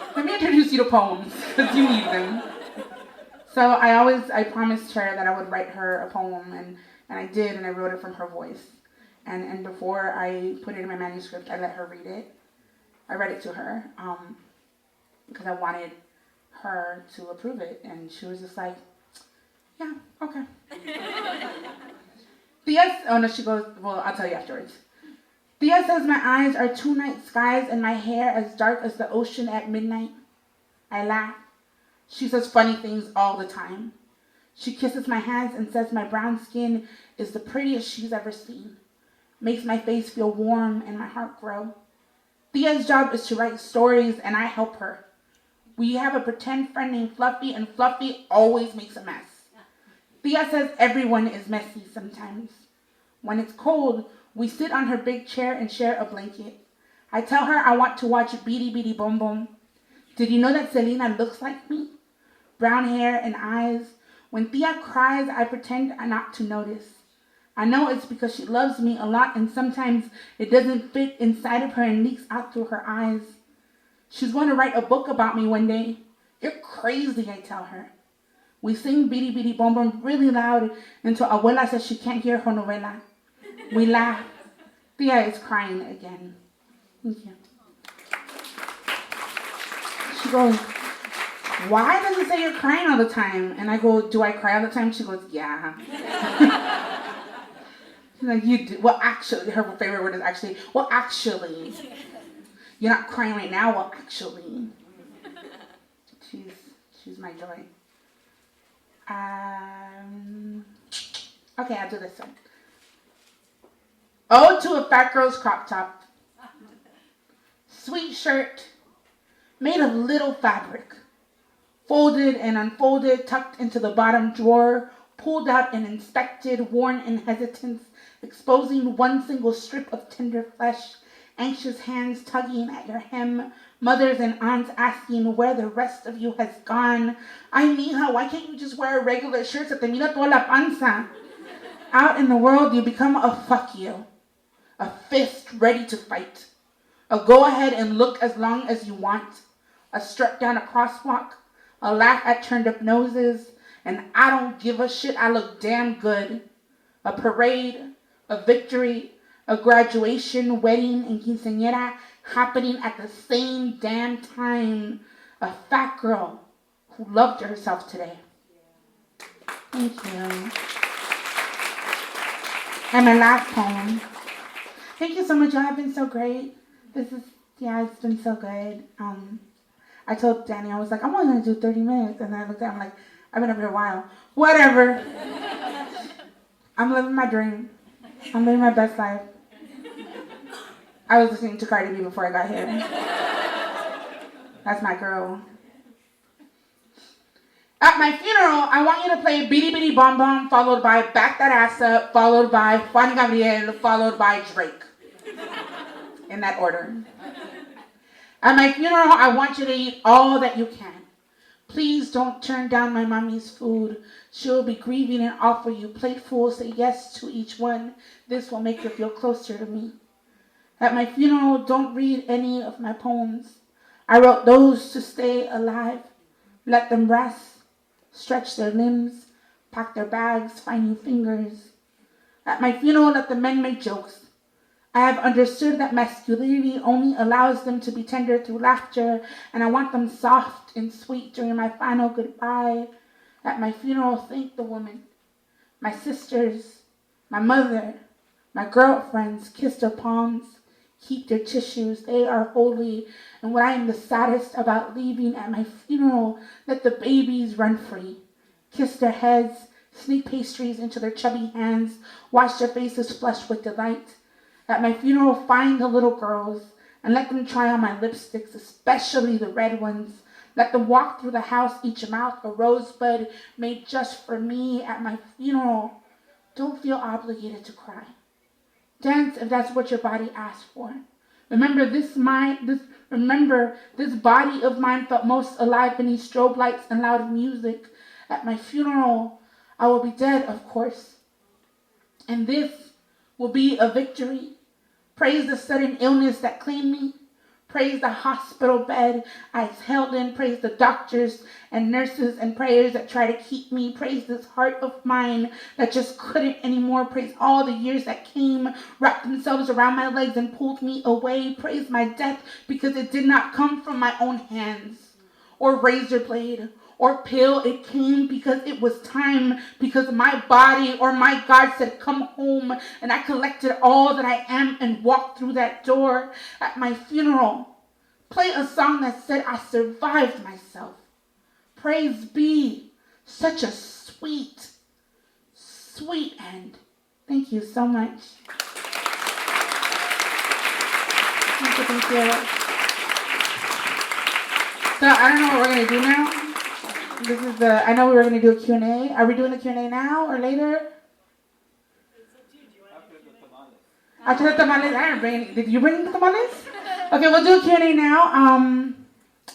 like, let me introduce you to poems, because you need them. So I promised her that I would write her a poem, and I did, and I wrote it from her voice. And before I put it in my manuscript, I let her read it. I read it to her, because I wanted her to approve it, and she was just like, yeah, okay. She goes, well, I'll tell you afterwards. Thea says my eyes are 2 night skies and my hair as dark as the ocean at midnight. I laugh. She says funny things all the time. She kisses my hands and says my brown skin is the prettiest she's ever seen. Makes my face feel warm and my heart grow. Thea's job is to write stories and I help her. We have a pretend friend named Fluffy, and Fluffy always makes a mess. Tia says everyone is messy sometimes. When it's cold, we sit on her big chair and share a blanket. I tell her I want to watch Beady Beady Boom Boom. Did you know that Selena looks like me? Brown hair and eyes. When Tia cries, I pretend not to notice. I know it's because she loves me a lot, and sometimes it doesn't fit inside of her and leaks out through her eyes. She's going to write a book about me one day. You're crazy, I tell her. We sing Beady Beady Boom Boom really loud until Abuela says she can't hear her novela. We laugh. Tia is crying again. Thank you. She goes, why does it say you're crying all the time? And I go, do I cry all the time? She goes, yeah. She's like, you do? Well, actually, her favorite word is actually, well, actually. You're not crying right now? Well, actually. She's my joy. Okay, I'll do this one. Ode to a fat girl's crop top. Sweet shirt, made of little fabric, folded and unfolded, tucked into the bottom drawer, pulled out and inspected, worn in hesitance, exposing one single strip of tender flesh, anxious hands tugging at your hem, mothers and aunts asking where the rest of you has gone. Ay, mija, why can't you just wear a regular shirt? Se te mira toda la panza. Out in the world, you become a fuck you, a fist ready to fight, a go ahead and look as long as you want, a strut down a crosswalk, a laugh at turned up noses, and I don't give a shit, I look damn good. A parade, a victory, a graduation, wedding, and quinceañera happening at the same damn time. A fat girl who loved herself today. Thank you. And my last poem. Thank you so much, y'all have been so great. It's been so good. I told Danny, I was like, I'm only going to do 30 minutes. And then I looked at him like, I've been up here a while. Whatever. I'm living my dream. I'm living my best life. I was listening to Cardi B before I got here. That's my girl. At my funeral, I want you to play Beady Beady Bomb Bomb, followed by Back That Ass Up, followed by Juan Gabriel, followed by Drake. In that order. At my funeral, I want you to eat all that you can. Please don't turn down my mommy's food. She'll be grieving and offer you plateful. Say yes to each one. This will make her feel closer to me. At my funeral, don't read any of my poems. I wrote those to stay alive. Let them rest, stretch their limbs, pack their bags, find new fingers. At my funeral, let the men make jokes. I have understood that masculinity only allows them to be tender through laughter, and I want them soft and sweet during my final goodbye. At my funeral, thank the women, my sisters, my mother, my girlfriends, kiss their palms, keep their tissues, they are holy. And what I am the saddest about leaving at my funeral, let the babies run free, kiss their heads, sneak pastries into their chubby hands, wash their faces flushed with delight. At my funeral, find the little girls and let them try on my lipsticks, especially the red ones. Let them walk through the house, each mouth a rosebud made just for me. At my funeral, don't feel obligated to cry. Dance if that's what your body asked for. Remember this body of mine felt most alive beneath strobe lights and loud music. At my funeral, I will be dead, of course. And this will be a victory. Praise the sudden illness that claimed me. Praise the hospital bed I held in. Praise the doctors and nurses and prayers that try to keep me. Praise this heart of mine that just couldn't anymore. Praise all the years that came, wrapped themselves around my legs and pulled me away. Praise my death because it did not come from my own hands or razor blade or pill. It came because it was time, because my body or my God said, come home. And I collected all that I am and walked through that door. At my funeral, play a song that said I survived myself. Praise be, such a sweet, sweet end. Thank you so much. Thank you. So I don't know what we're going to do now. This is I know we were going to do a Q&A. Are we doing the Q&A now or later? After the tamales, I didn't bring any. Did you bring the tamales? Okay, we'll do a Q&A now.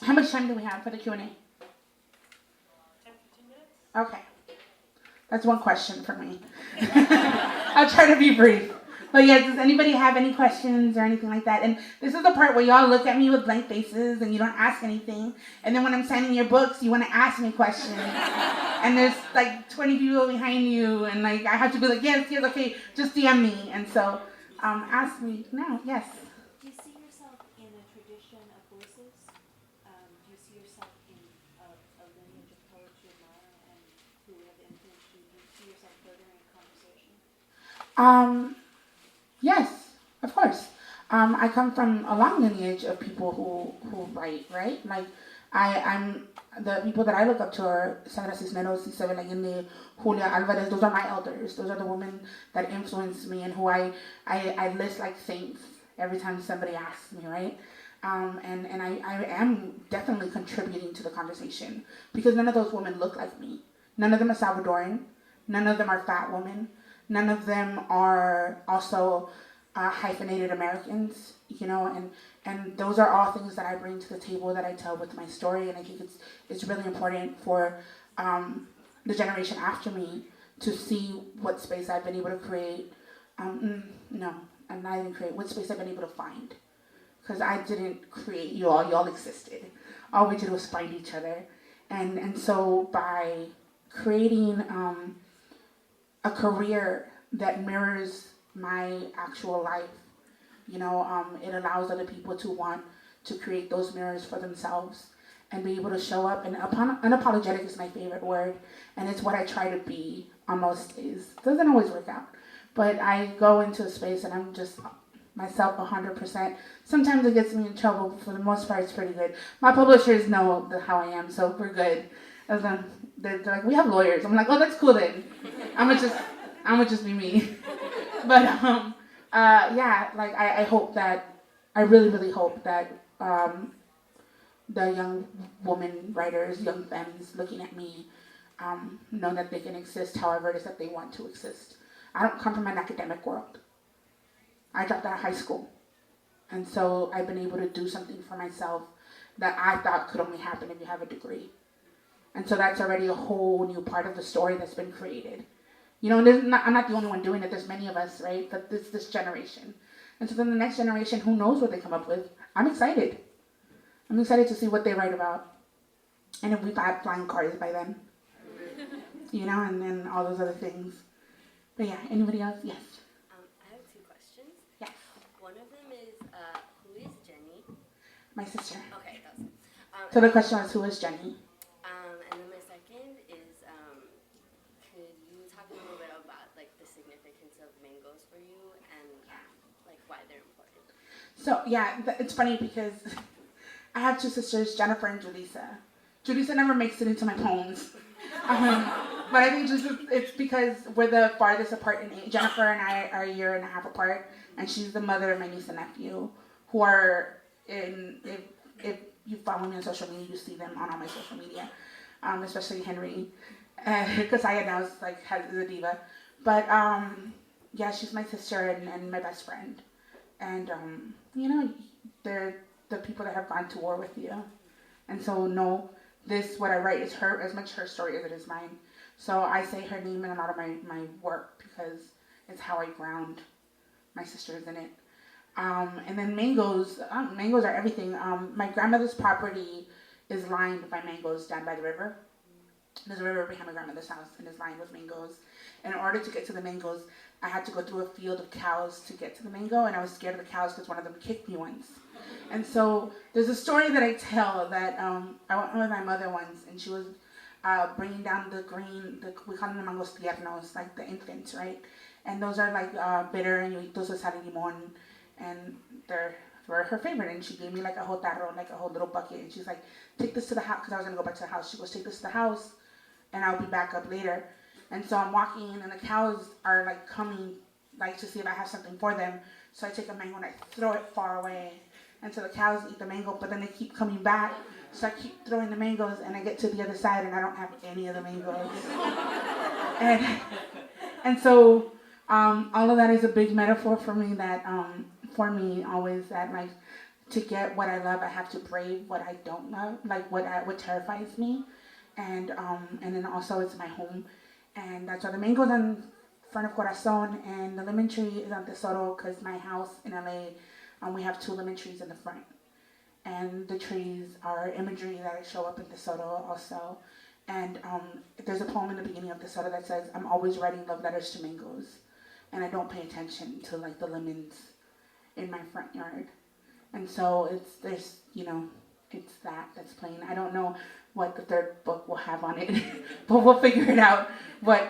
How much time do we have for the Q&A? 10-15 minutes. Okay. That's one question for me. I'll try to be brief. But yeah, does anybody have any questions or anything like that? And this is the part where y'all look at me with blank faces and you don't ask anything. And then when I'm signing your books, you want to ask me questions. And there's like 20 people behind you, and like I have to be like, yes, okay, just DM me. And so ask me now. Yes. Do you see yourself in a tradition of voices? Do you see yourself in a lineage of poets you admire and who have influenced you? Do you see yourself furthering a conversation? Yes, of course. I come from a long lineage of people who write, right? Like, I'm the people that I look up to are Sandra Cisneros, Isabel Allende, Julia Alvarez. Those are my elders. Those are the women that influenced me and who I list like saints every time somebody asks me, right? And I am definitely contributing to the conversation because none of those women look like me. None of them are Salvadoran. None of them are fat women. None of them are also hyphenated Americans, you know, and those are all things that I bring to the table that I tell with my story, and I think it's really important for the generation after me to see what space I've been able to create. No, I'm not even create. What space I've been able to find, because I didn't create y'all existed. All we did was find each other, and so by creating a career that mirrors my actual life, you know, it allows other people to want to create those mirrors for themselves and be able to show up. And unapologetic is my favorite word, and it's what I try to be on most days. It doesn't always work out, but I go into a space and I'm just myself 100%. Sometimes it gets me in trouble, but for the most part, it's pretty good. My publishers know how I am, so we're good. They're like, we have lawyers. I'm like, oh, that's cool then. I'm gonna just be me. But yeah, like I hope that I really hope that the young woman writers, young femmes looking at me, know that they can exist however it is that they want to exist. I don't come from an academic world. I dropped out of high school, and so I've been able to do something for myself that I thought could only happen if you have a degree. And so that's already a whole new part of the story that's been created. You know, I'm not the only one doing it. There's many of us, right? But this generation. And so then the next generation, who knows what they come up with? I'm excited. I'm excited to see what they write about. And if we've had flying cars by then. You know, and then all those other things. But yeah, anybody else? Yes. I have two questions. Yes. One of them is, who is Jenny? My sister. Okay, that's So the question was, who is Jenny? and then my second is, could you talk a little bit about like the significance of mangoes for you and like why they're important? So yeah, it's funny because I have two sisters, Jennifer and Julissa. Julissa never makes it into my poems. But I think just it's because we're the farthest apart in age. Jennifer and I are a year and a half apart, and she's the mother of my niece and nephew, who are in. If you follow me on social media, you see them on all my social media, especially Henry, because I now is a diva. But yeah, she's my sister and my best friend, and you know, they're the people that have gone to war with you, and so no. What I write is as much her story as it is mine. So I say her name in a lot of my work because it's how I ground my sisters in it. And then mangoes are everything. My grandmother's property is lined by mangoes down by the river. There's a river behind my grandmother's house and it's lined with mangoes. And in order to get to the mangoes, I had to go through a field of cows to get to the mango, and I was scared of the cows because one of them kicked me once. And so there's a story that I tell that I went with my mother once, and she was bringing down we call them the mangos tiernos, like the infants, right? And those are like bitter, and you eat those with sal y limon, and were her favorite. And she gave me like a whole tarro, like a whole little bucket, and she's like, take this to the house, because I was going to go back to the house. She goes, take this to the house, and I'll be back up later. And so I'm walking in, and the cows are like coming, like to see if I have something for them. So I take a mango and I throw it far away. And so the cows eat the mango, but then they keep coming back. So I keep throwing the mangoes, and I get to the other side, and I don't have any of the mangoes. and so all of that is a big metaphor for me that, for me always, that like to get what I love, I have to brave what I don't love, like what terrifies me. And then also it's my home. And that's why the mango's in front of Corazon, and the lemon tree is on Tesoro, because my house in LA, we have 2 lemon trees in the front. And the trees are imagery that show up in Tesoro also. And there's a poem in the beginning of Tesoro that says, I'm always writing love letters to mangoes. And I don't pay attention to like the lemons in my front yard. And so it's that's playing. I don't know what the 3rd book will have on it, but we'll figure it out what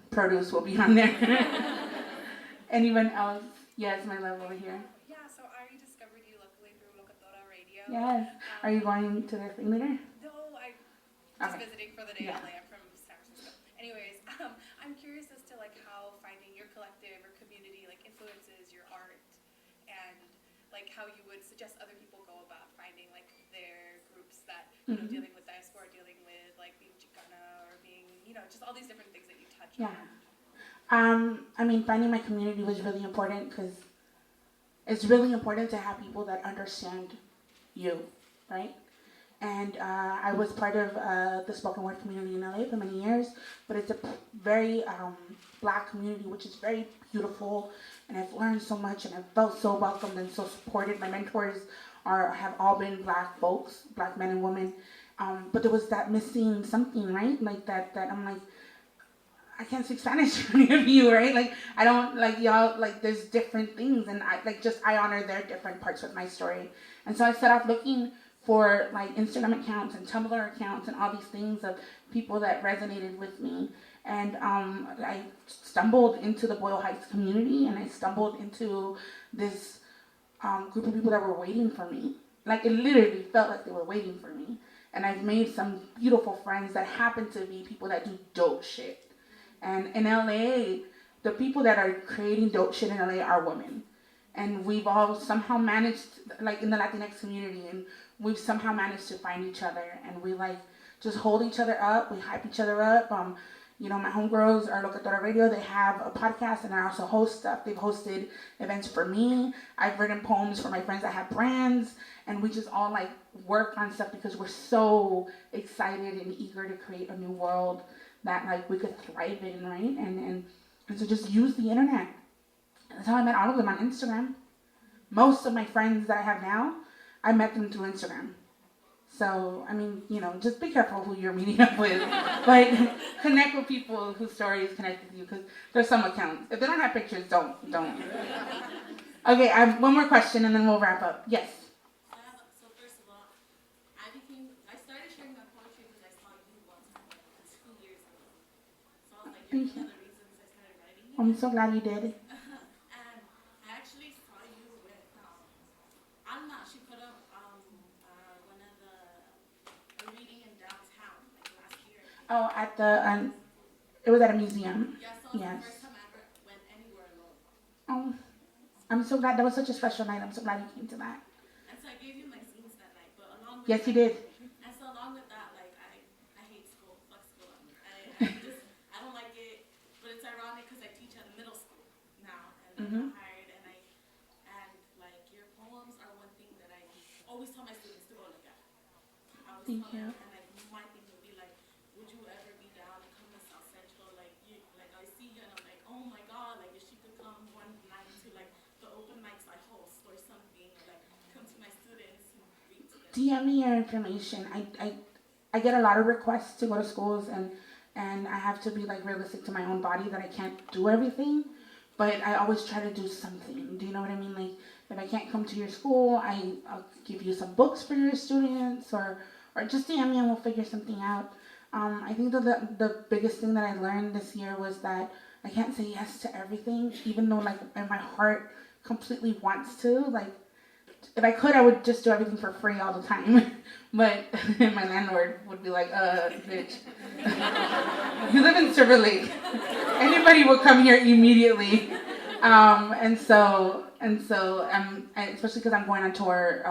produce will be on there. Anyone else? Yes, my love over here. Yeah, so I discovered you luckily through Locatora Radio. Yes. Are you going to their thing later? No, I'm just Okay. visiting for the day. Yeah. I'm from San Francisco. Anyways, I'm curious as to like how finding your collective or community like influences your art, and like how you would suggest other people go about finding like their groups that dealing with diaspora, dealing with like being Chicana or being just all these different things that you touch on. I mean, finding my community was really important because it's really important to have people that understand you, right? And I was part of the spoken word community in LA for many years, but it's a very Black community, which is very beautiful, and I've learned so much, and I've felt so welcomed and so supported. My mentors have all been Black folks, Black men and women, but there was that missing something, right? Like that I'm like, I can't speak Spanish for any of you, right? Like, I don't, like, y'all, like, there's different things, and I honor their different parts of my story. And so I set off looking for, like, Instagram accounts and Tumblr accounts and all these things of people that resonated with me. And I stumbled into the Boyle Heights community, and I stumbled into this group of people that were waiting for me. Like, it literally felt like they were waiting for me. And I've made some beautiful friends that happen to be people that do dope shit. And in LA, the people that are creating dope shit in LA are women. And we've all somehow managed, like in the Latinx community, and we've somehow managed to find each other. And we like just hold each other up. We hype each other up. My homegirls are Locatora Radio. They have a podcast, and I also host stuff. They've hosted events for me. I've written poems for my friends that have brands. And we just all like work on stuff because we're so excited and eager to create a new world that like we could thrive in, right? And so just use the internet. That's how I met all of them, on Instagram. Most of my friends that I have now, I met them through Instagram. So, I mean, just be careful who you're meeting up with. But connect with people whose stories connect with you, because there's some accounts. If they don't have pictures, don't. Okay, I have one more question and then we'll wrap up. Yes? So first of all, I started sharing my poetry because I saw you one time, like 2 years ago. So I was like, you're one of the reasons I started writing. I'm so glad you did. And I actually saw you with Alma. She put up one of a reading in downtown like last year. Oh, at the it was at a museum. Yeah, so it was Yes. the first time I ever went anywhere alone. Oh, I'm so glad. That was such a special night. I'm so glad you came to that. And so I gave you my zines that night, but along with Yes, you did. And so along with that, like I hate school. Fuck school. I don't like it. But it's ironic because I teach at a middle school now, and I'm hired, and like your poems are one thing that I always tell my students to go look at. I always Thank tell you. them, and like my thing would be like, would you ever be down to come to South Central? Like I see you, and I'm like, oh my god, like if she could come one night to like the open mics I host or something, or like come to my students and read to them. DM me your information. I get a lot of requests to go to schools, and I have to be like realistic to my own body that I can't do everything, but I always try to do something. Do you know what I mean? Like if I can't come to your school, I'll give you some books for your students, or just DM me and we'll figure something out. I think that the biggest thing that I learned this year was that I can't say yes to everything, even though like my heart completely wants to. Like if I could, I would just do everything for free all the time. But my landlord would be like, bitch. You live in Silver Lake. Anybody will come here immediately. And so especially because I'm going on tour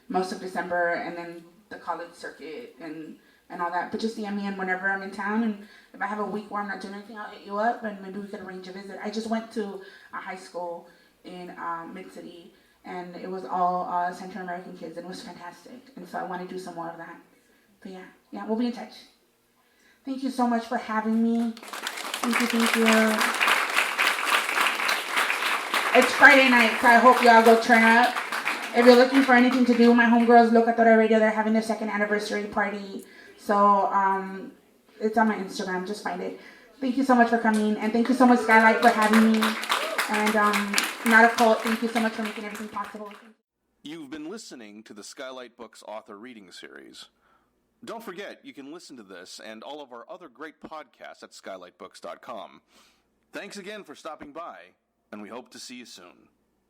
most of December, and then the college circuit and all that. But just DM me in whenever I'm in town, and if I have a week where I'm not doing anything, I'll hit you up, and maybe we could arrange a visit. I just went to a high school in Mid-City, and it was all Central American kids, and it was fantastic. And so I want to do some more of that. But yeah, we'll be in touch. Thank you so much for having me. Thank you. It's Friday night, so I hope y'all go turn up. If you're looking for anything to do, my homegirls Locatora Radio, they're having their 2nd anniversary party. So it's on my Instagram, just find it. Thank you so much for coming, and thank you so much, Skylight, for having me. And Not a Cult, thank you so much for making everything possible. You've been listening to the Skylight Books author reading series. Don't forget, you can listen to this and all of our other great podcasts at skylightbooks.com. Thanks again for stopping by, and we hope to see you soon.